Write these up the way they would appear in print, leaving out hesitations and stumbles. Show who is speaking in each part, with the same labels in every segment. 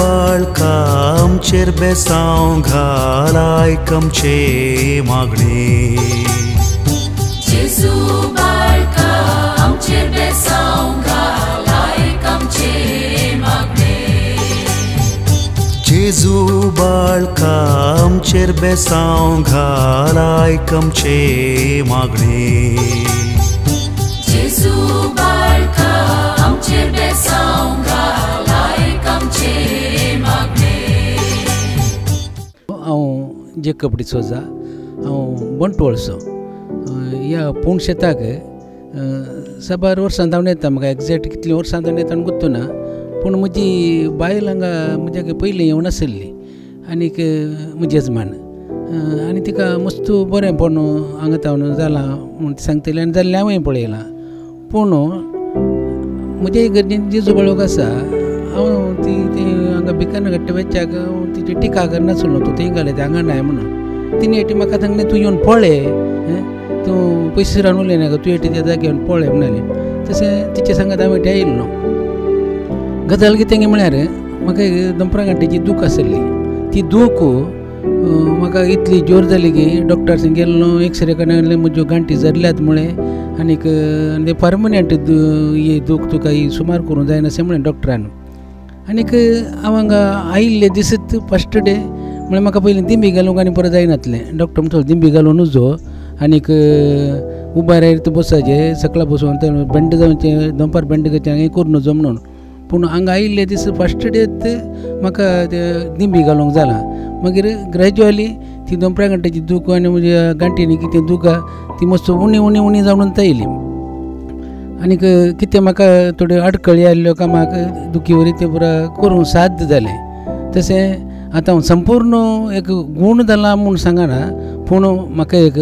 Speaker 1: बाळका आमचेर बेसांव घाल आयक आमचे मागणे
Speaker 2: जेजू बाळका आमचेर बेसांव घाल आयक आमचे मागणे
Speaker 1: जेजू बाळका आमचेर बेसांव घाल आयक आमचे मागणे
Speaker 2: जेजू बाळका आमचेर बेसांव घाल आयक आमचे मागणे
Speaker 3: हांव जेकब डिसोजा हांव बंटवळचो ह्या पूण शेताक साबार वर्सां जावन येता म्हाका एग्जॅक्ट कितलीं वर्सां जावन येता गुत्तू ना पूण म्हजी बायल हांगा म्हज्या पयलीं येवं नासली आनीक म्हजी यजमान आनी तिका मस्त बरेंपण हांगा तावन जालां म्हूण ती सांगतली आनी जाल्लें हांवें पळयलां पूण म्हज्या इगर्जेन जेजू बाळूक आसा हांव ती हांगा भिकाना घट्ट वेच्याक तिची टिका करनासलो तूं थंय घाले तें हांगा नाय म्हणून तिणी हेटी म्हाका सांगलें तूं येवन पळय तूं पयस रावन उलयना गो तूं हेटी त्या जाग्यार पळय म्हणलें तशें तिचे सांगात हांव हेटी आयिल्लो गजाल कितें म्हळ्यार म्हाका दनपारां गांठीची दूख आसली ती दूख म्हाका इतली जोर जाली की डॉक्टरांक गेल्लो एक्सरे काडले म्हज्यो गांठी जरल्यात म्हळे आनीक परमनंट ही दूख तुका ही सुमार करूं जायना अशें म्हळें डॉक्टरान आनीक हांव हांगा आयिल्ले दिसत फस्ट डे म्हळ्यार म्हाका पयलीं दिंबी घालूंक आनी परत जायनातलें डॉक्टर म्हणटा दिंबी घालूनच जो आनीक उबार येता बसाचें सकला बसून बँड जावचें दनपार बँड करचें हें करून नजो म्हणून पूण हांगा आयिल्ले दीस फस्ट डेत म्हाका दिंबी घालूंक जाला मागीर ग्रॅज्युअली ती दनपारां घंटेची दूख आनी म्हज्या गांठीनी कितें दूख ती मस्त उणी उणी उणी जावन येयली आनीक कितें म्हाका थोड्यो आडखळी आयल्ल्यो कामाक दुखी वरी ते पुरा करूं साध्य जालें तशें आतां हांव संपूर्ण एक गूण जाला म्हूण सांगना पूण म्हाका एक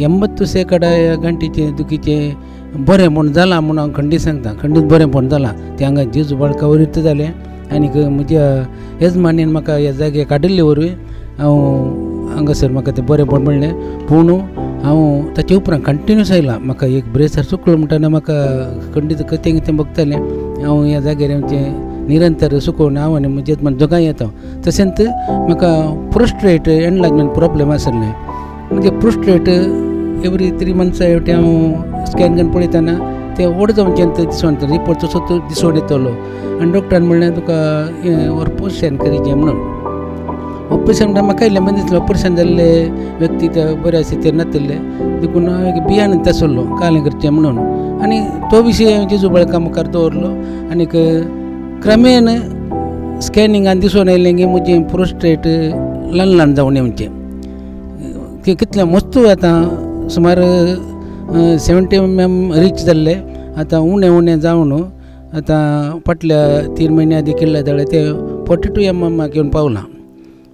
Speaker 3: 80% ह्या गांठीचे दुखीचें बरेंपण जालां म्हूण हांव खंडीत सांगता खंडीत बरेंपण जालां तें हांगा जेजू बाळका वरीत जालें आनीक म्हज्या यजमानीन म्हाका ह्या जाग्यार काडिल्ले वरवीं हांव हांगासर म्हाका तें बरेंपण मेळ्ळें पूण हांव ताचे उपरांत कंटिन्यूस आयलां म्हाका एक ब्रेसर चुकलो म्हणटना म्हाका खंडीत कितें कितें बगतालें हांव ह्या जाग्यार निरंतर सुकोवन हांव आनी म्हजे यजमान दोगांय येता तशेंच म्हाका प्रोस्ट्रेट एनलार्जमेंट प्रॉब्लेम आसलें म्हणजे प्रोस्ट्रेट एवरी 3 मंथ्स हांव स्कॅन करून पळयतना ते व्हड जावचें दिसून येता रिपोर्ट तसो दिसून येतलो आनी डॉक्टरान म्हणलें तुका ऑपरेशन करीचें म्हणून ऑपरेशन म्हणटा म्हाका इल्लें दिसलें ऑपरेशन जाल्ले व्यक्ती त्या बऱ्या स्थितीर नासले देखून हांव एक बियाणच आसलो कालें करचें म्हणून आनी तो विशय जेजू बाळका मुखार दवरलो आनीक क्रमेन स्कॅनिंगान दिसून येयलें की म्हजें प्रोस्टेट ल्हान ल्हान जावन येवचें कितलें मस्त आतां सुमार 70 mm रीच जाल्ले आतां उणें उणें जावन आतां फाटल्या 3 म्हयन्या आदी केल्ल्या जाल्यार ते 42 mm घेवन पावलां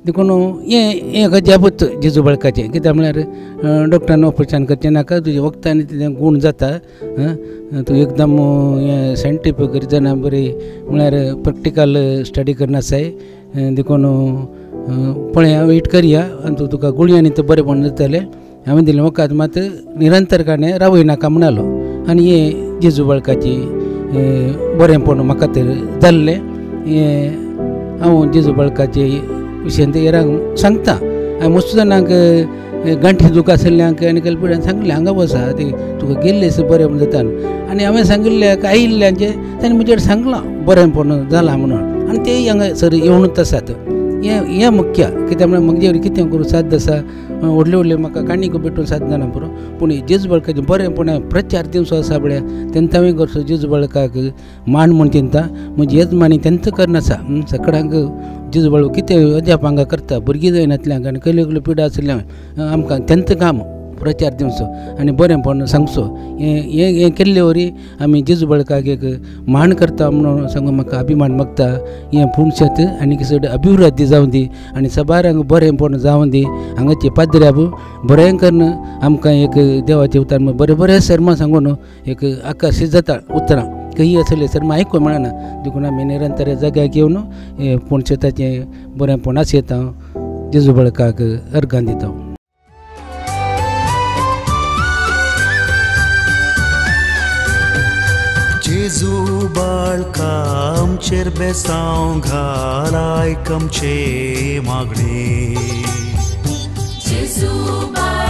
Speaker 3: देखून हें गजाबूच जेजू बाळकाचें कित्याक म्हळ्यार डॉक्टरान ऑपरेशन करचें नाका तुजें वखदांनी तें गूण जाता तूं एकदम हें सायंटिफीक रिजना बरी म्हळ्यार प्रॅक्टिकल स्टडी करनासाय देखून पळया वेट करया आनी तुका गुळयांनी तें बरेंपण जातलें हांवें दिलें वखद मात निरंतरपणे रावय नाका म्हणलो आनी हें जेजू बाळकाची बरेंपण म्हाका तर जाल्लें हें हांव जेजू बाळकाचे विशयान ते हेरांक सांगता हांवें मस्त जाणांक गांठी दूख आसल्ल्यांक आनी कल्पिडांक सांगलें हांगा बसा ती तुका गेल्लेस बरें जाता आनी हांवें सांगिल्ल्याक आयिल्ल्यांचे ताणें म्हजे सांगलां बरेंपण जालां म्हणून आनी ते हांगा सर येवनूच आसात हें मुख्य कित्याक म्हळ्यार म्हजे कितें करूं साध्य आसा व्हडले व्हडले म्हाका काणयो भेटून साध्य जाना पुरो पूण जेजू बाळकाचें बरेंपण हांवें प्रचार दिवचो आसा पळय तेन्ना हांवें करचो जेजू बाळकाक मान म्हूण चिंता म्हजी यजमानी तेंच करनासा सकाळांक जेजू बाळू कितें अजाप हांगा करता भुरगीं जायनातल्यांक आनी कसल्यो पिडा आसल्यांक आमकां तेंच काम प्रचार दिवचो आनी बरेंपण सांगचो हें केल्ले वरी आमी जेजू बाळकाक एक मान करता म्हणून सांगून म्हाका अभिमान मागता हें पुणशेत आनी चड अभिवृद्धी जावं दी आनी सबारांक बरेंपण जावं दी हांगाचे पाद्र्याब बरें करन आमकां एक देवाचें उतार बरें बरें सर्मां सांगून एक आकर्शीत जाता उतरां काही असले सर्मां आयकूंक मेळना देखून आमी निरंतर जाग्याक येवन हें पुणशेताचें बरेंपण आसयता जेजू बाळकाक अर्गां दिता
Speaker 1: जेजू बाळका आमचेर बेसांव घाल आयक आमचे मागणे
Speaker 2: जेजू बाळका